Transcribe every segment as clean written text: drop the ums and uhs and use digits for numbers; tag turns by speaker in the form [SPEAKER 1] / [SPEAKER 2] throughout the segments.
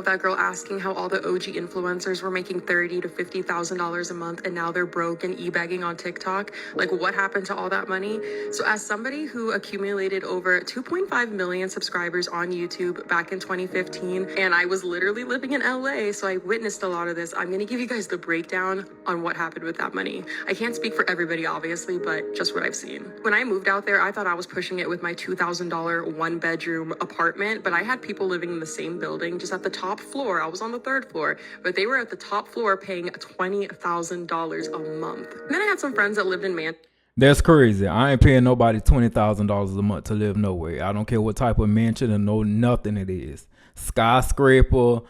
[SPEAKER 1] That girl asking how all the OG influencers were making $30,000 to $50,000 a month and now they're broke and e-begging on TikTok. Like, what happened to all that money? So as somebody who accumulated over 2.5 million subscribers on YouTube back in 2015, and I was literally living in LA, so I witnessed a lot of this, I'm gonna give you guys the breakdown on what happened with that money. I can't speak for everybody, obviously, but just what I've seen. When I moved out there, I thought I was pushing it with my $2,000 one-bedroom apartment, but I had people living in the same building, just at the top floor. I was on the third floor, but they were at the top floor paying $20,000 a month. And then I had some friends that lived in
[SPEAKER 2] That's crazy. I ain't paying nobody $20,000 a month to live nowhere. I don't care what type of mansion or nothing it is. Skyscraper,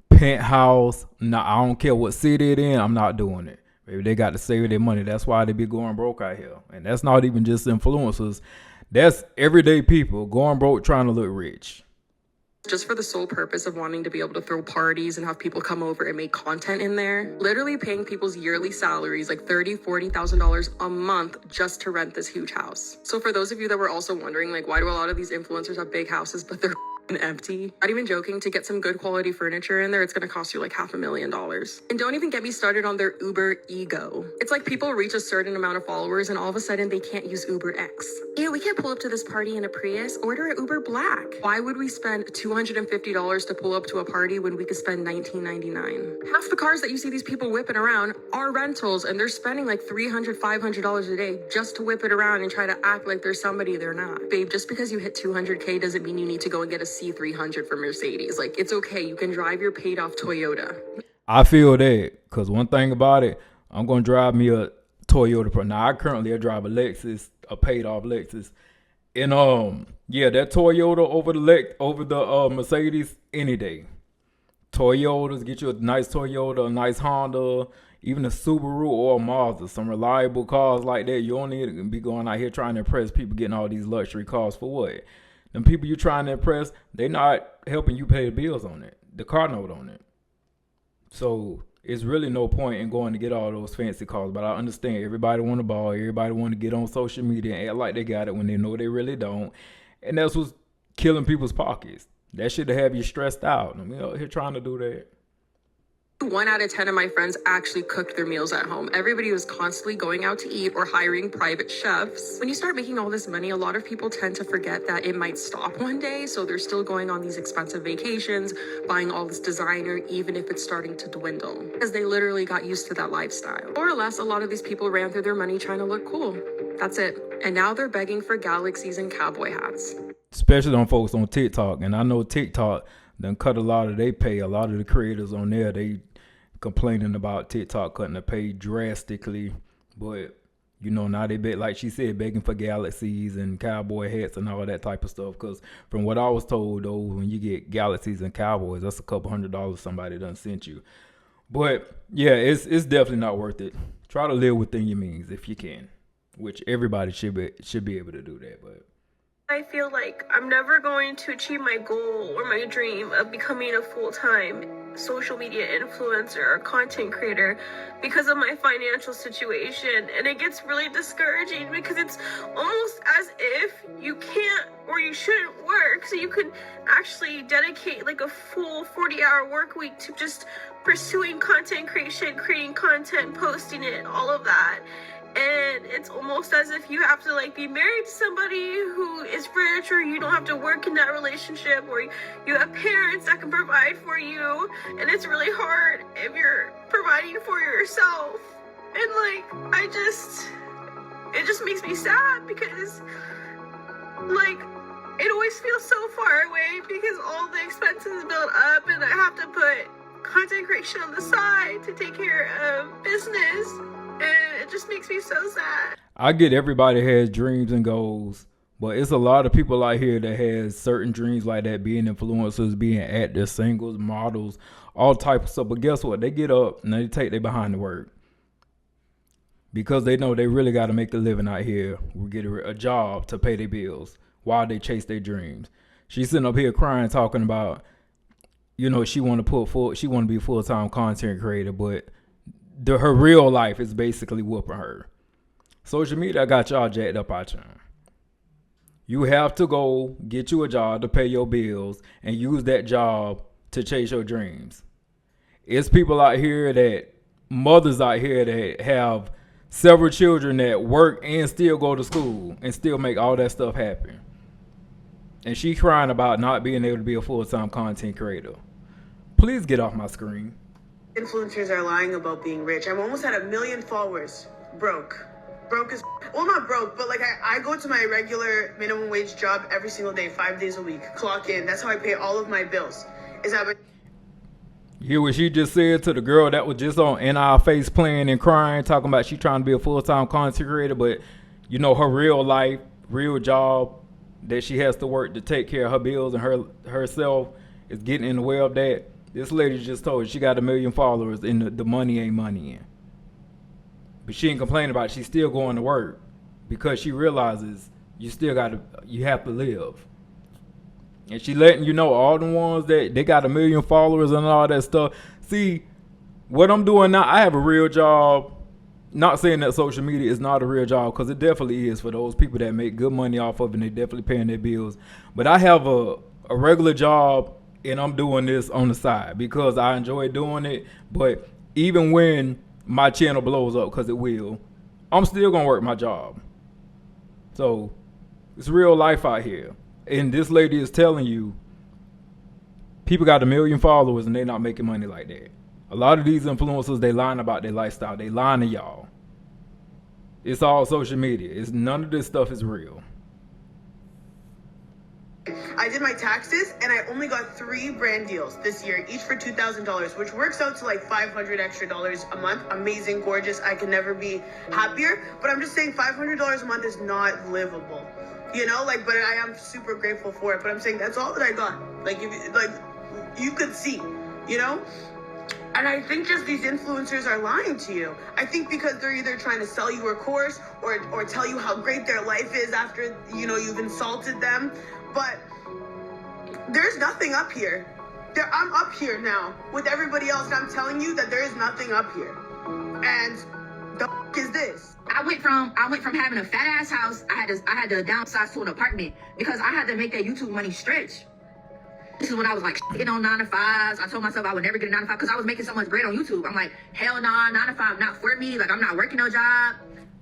[SPEAKER 2] penthouse. Nah, I don't care what city it in. I'm not doing it. Maybe they got to save their money. That's why they be going broke out here. And that's not even just influencers. That's everyday people going broke trying to look rich.
[SPEAKER 1] Just for the sole purpose of wanting to be able to throw parties and have people come over and make content in there. Literally paying people's yearly salaries like $30,000, $40,000 a month just to rent this huge house. So for those of you that were also wondering, like, why do a lot of these influencers have big houses but they're empty? Not even joking, to get some good quality furniture in there, it's gonna cost you like $500,000. And don't even get me started on their Uber ego. It's like people reach a certain amount of followers and all of a sudden they can't use Uber X. Yeah, we can't pull up to this party in a Prius, order an Uber Black. Why would we spend $250 to pull up to a party when we could spend $19.99? Half the cars that you see these people whipping around are rentals, and they're spending like $300, $500 a day just to whip it around and try to act like they're somebody they're not. Babe, just because you hit 200K doesn't mean you need to go and get a C300 from Mercedes. Like, it's okay. You can drive your paid off Toyota.
[SPEAKER 2] I feel that, because one thing about it, I'm going to drive me a Toyota. Now, I currently drive a Lexus, a paid off Lexus. And yeah, that Toyota over the Mercedes any day. Toyotas, get you a nice Toyota, a nice Honda, even a Subaru or a Mazda, some reliable cars like that. You don't need to be going out here trying to impress people getting all these luxury cars for what? Them people you trying to impress, they not helping you pay the bills on it, the car note on it. So it's really no point in going to get all those fancy cars. But I understand everybody want to ball, everybody want to get on social media and act like they got it when they know they really don't. And that's what's killing people's pockets. That should have you stressed out. I'm out here trying to do that.
[SPEAKER 1] 1 out of 10 of my friends actually cooked their meals at home. Everybody was constantly going out to eat or hiring private chefs. When you start making all this money, a lot of people tend to forget that it might stop one day. So they're still going on these expensive vacations, buying all this designer, even if it's starting to dwindle, because they literally got used to that lifestyle. More or less, a lot of these people ran through their money trying to look cool. That's it. And now they're begging for galaxies and cowboy hats.
[SPEAKER 2] Especially on folks on TikTok. And I know TikTok done cut a lot of their pay. A lot of the creators on there, they complaining about TikTok cutting the pay drastically. But, you know, now they bet, like she said, begging for galaxies and cowboy hats and all that type of stuff. Because from what I was told, though, when you get galaxies and cowboys, that's a couple $100 somebody done sent you. But, yeah, it's definitely not worth it. Try to live within your means if you can, which everybody should be able to do that. But
[SPEAKER 3] I feel like I'm never going to achieve my goal or my dream of becoming a full-time social media influencer or content creator because of my financial situation. And it gets really discouraging because it's almost as if you can't or you shouldn't work, so you could actually dedicate like a full 40-hour work week to just pursuing content creation, creating content, posting it, all of that. And it's almost as if you have to like be married to somebody who is rich, or you don't have to work in that relationship, or you have parents that can provide for you. And it's really hard if you're providing for yourself. And like, it just makes me sad because like, it always feels so far away because all the expenses build up and I have to put content creation on the side to take care of business. And it just makes me so sad.
[SPEAKER 2] I get everybody has dreams and goals, but it's a lot of people out here that has certain dreams like that, being influencers, being actors, singles, models, all type of stuff. But guess what? They get up and they take their behind the work because they know they really got to make a living out here. We get a job to pay their bills while they chase their dreams. She's sitting up here crying, talking about, you know, she want to be a full-time content creator, but her real life is basically whooping her. Social media got y'all jacked up out here. You have to go get you a job to pay your bills and use that job to chase your dreams. It's people out here mothers out here that have several children that work and still go to school and still make all that stuff happen. And she crying about not being able to be a full-time content creator. Please get off my screen.
[SPEAKER 4] Influencers are lying about being rich. I'm almost at 1 million followers. Broke as well, not broke, but like I go to my regular minimum wage job every single day, 5 days a week, clock in. That's how I pay all of my bills. You
[SPEAKER 2] hear what she just said to the girl that was just on in our face playing and crying, talking about she trying to be a full-time content creator, but you know her real life, real job that she has to work to take care of her bills and herself is getting in the way of that. This lady just told her she got 1 million followers and the money ain't money in. But she ain't complaining about it. She's still going to work because she realizes you have to live. And she letting you know all the ones that they got 1 million followers and all that stuff. See, what I'm doing now, I have a real job. Not saying that social media is not a real job, because it definitely is for those people that make good money off of it and they definitely paying their bills. But I have a regular job and I'm doing this on the side because I enjoy doing it. But even when my channel blows up, because it will, I'm still going to work my job. So it's real life out here. And this lady is telling you people got 1 million followers and they're not making money like that. A lot of these influencers, they lying about their lifestyle. They lying to y'all. It's all social media. None of this stuff is real.
[SPEAKER 4] I did my taxes and I only got 3 brand deals this year, each for $2,000, which works out to like $500 extra a month. Amazing, gorgeous. I can never be happier. But I'm just saying $500 a month is not livable. You know, like, but I am super grateful for it. But I'm saying that's all that I got. Like, you could see, you know? And I think just these influencers are lying to you. I think because they're either trying to sell you a course or tell you how great their life is after, you know, you've insulted them. But there's nothing up here. I'm up here now with everybody else, and I'm telling you that there is nothing up here. And the f*** is this?
[SPEAKER 5] I went from having a fat ass house. I had to downsize to an apartment because I had to make that YouTube money stretch. This is when I was like getting on 9 to 5s. I told myself I would never get a 9 to 5 because I was making so much bread on YouTube. I'm like, hell nah, 9 to 5 not for me. Like, I'm not working no job.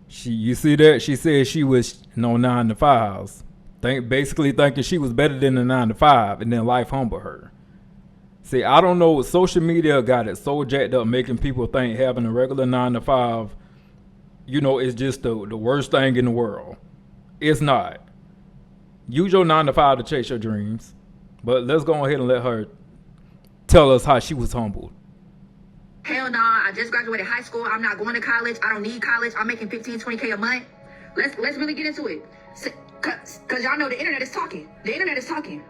[SPEAKER 2] You see that? She said she was 9 to 5s. Basically thinking she was better than the 9 to 5, and then life humbled her. See, I don't know. Social media got it so jacked up, making people think having a regular 9 to 5, you know, is just the worst thing in the world. It's not. Use your 9 to 5 to chase your dreams. But let's go ahead and let her tell us how she was humbled.
[SPEAKER 5] Hell nah, I just graduated high school. I'm not going to college. I don't need college. I'm making 15, 20K a month. Let's really get into it. Because y'all know the internet is talking. The internet is talking.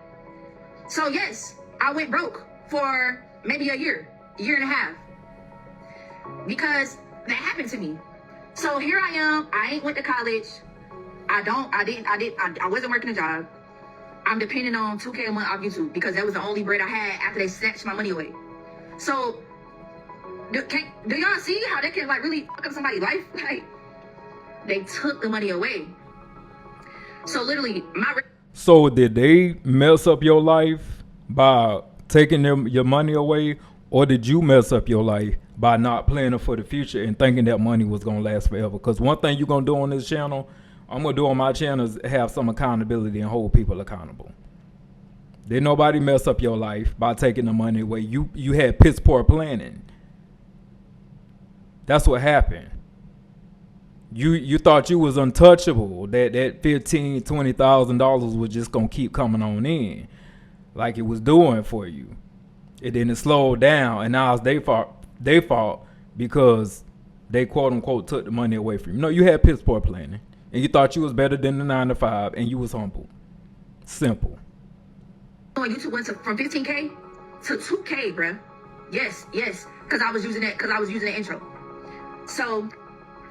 [SPEAKER 5] So yes, I went broke for maybe a year and a half. Because that happened to me. So here I am. I ain't went to college. I wasn't working a job. I'm depending on 2K a month off YouTube because that was the only bread I had after they snatched my money away. So, do y'all see how that can like really fuck up somebody's life? Like, they took the money away. So literally,
[SPEAKER 2] So did they mess up your life by taking your money away, or did you mess up your life by not planning for the future and thinking that money was gonna last forever? Because one thing you're gonna do on this channel, I'm going to do on my channel is have some accountability and hold people accountable. Did nobody mess up your life by taking the money away? You had piss poor planning. That's what happened. You thought you was untouchable, that $15,000, $20,000 was just going to keep coming on in like it was doing for you. And then it slowed down, and now it's their fault because they quote unquote took the money away from you. No, you had piss poor planning. And you thought you was better than the 9 to 5, and you was humble. Simple.
[SPEAKER 5] YouTube went from 15K to 2K, bruh. Yes, because I was using that intro. So,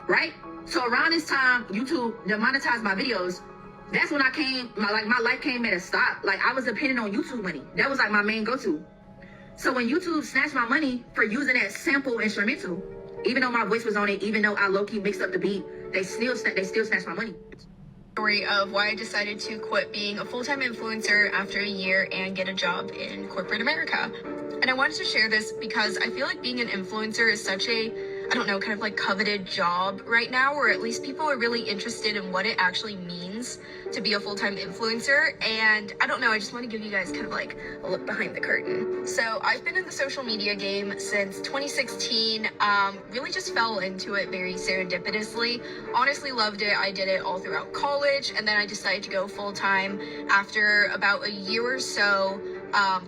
[SPEAKER 5] right? So around this time, YouTube demonetized my videos. That's when my life came at a stop. Like, I was depending on YouTube money. That was like my main go-to. So when YouTube snatched my money for using that sample instrumental, even though my voice was on it, even though I low-key mixed up the beat, they still snatched my money.
[SPEAKER 6] Story of why I decided to quit being a full-time influencer after a year and get a job in corporate America. And I wanted to share this because I feel like being an influencer is such a, I don't know, kind of like coveted job right now, or at least people are really interested in what it actually means to be a full-time influencer. And I don't know, I just want to give you guys kind of like a look behind the curtain. So I've been in the social media game since 2016, really just fell into it very serendipitously. Honestly loved it. I did it all throughout college, and then I decided to go full-time after about a year or so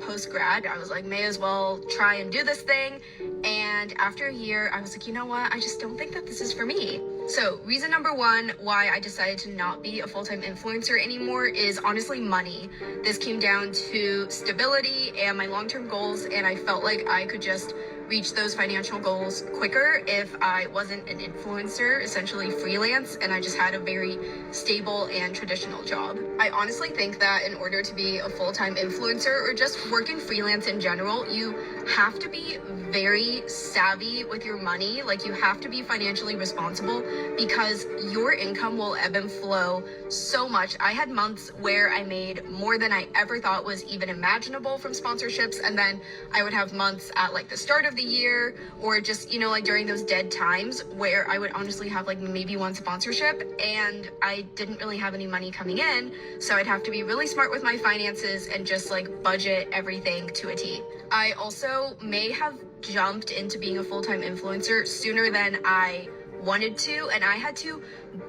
[SPEAKER 6] post-grad. I was like, may as well try and do this thing. And after a year, I was like, you know what? I just don't think that this is for me. So reason number one why I decided to not be a full-time influencer anymore is honestly money. This came down to stability and my long-term goals, and I felt like I could just reach those financial goals quicker if I wasn't an influencer, essentially freelance, and I just had a very stable and traditional job. I honestly think that in order to be a full-time influencer or just working freelance in general, you have to be very savvy with your money. Like, you have to be financially responsible because your income will ebb and flow so much. I had months where I made more than I ever thought was even imaginable from sponsorships, and then I would have months at like the start of the year or just, you know, like during those dead times where I would honestly have like maybe one sponsorship and I didn't really have any money coming in. So I'd have to be really smart with my finances and just like budget everything to a T. I also may have jumped into being a full-time influencer sooner than I wanted to, and I had to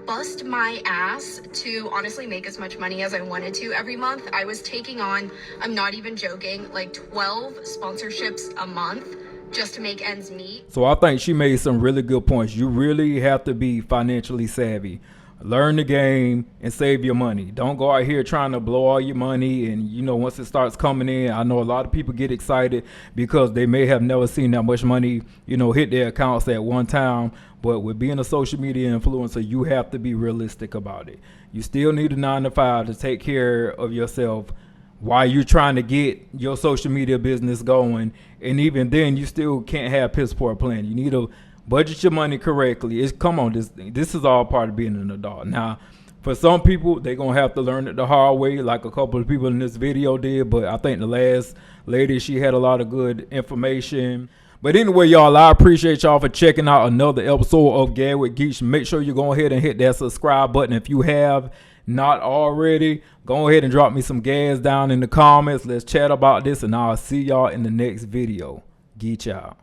[SPEAKER 6] bust my ass to honestly make as much money as I wanted to every month. I was taking on, I'm not even joking, like 12 sponsorships a month just to make ends meet.
[SPEAKER 2] So I think she made some really good points. You really have to be financially savvy. Learn the game and save your money. Don't go out here trying to blow all your money. And, you know, once it starts coming in, I know a lot of people get excited because they may have never seen that much money, you know, hit their accounts at one time. But with being a social media influencer, you have to be realistic about it. You still need a 9-to-5 to take care of yourself while you're trying to get your social media business going. And even then, you still can't have piss poor plan. You need to budget your money correctly. Come on, this is all part of being an adult. Now, for some people, they're going to have to learn it the hard way, like a couple of people in this video did. But I think the last lady, she had a lot of good information. But anyway, y'all, I appreciate y'all for checking out another episode of Gad with Geeks. Make sure you go ahead and hit that subscribe button if you have not already. Go ahead and drop me some gas down in the comments. Let's chat about this, and I'll see y'all in the next video. Geek out.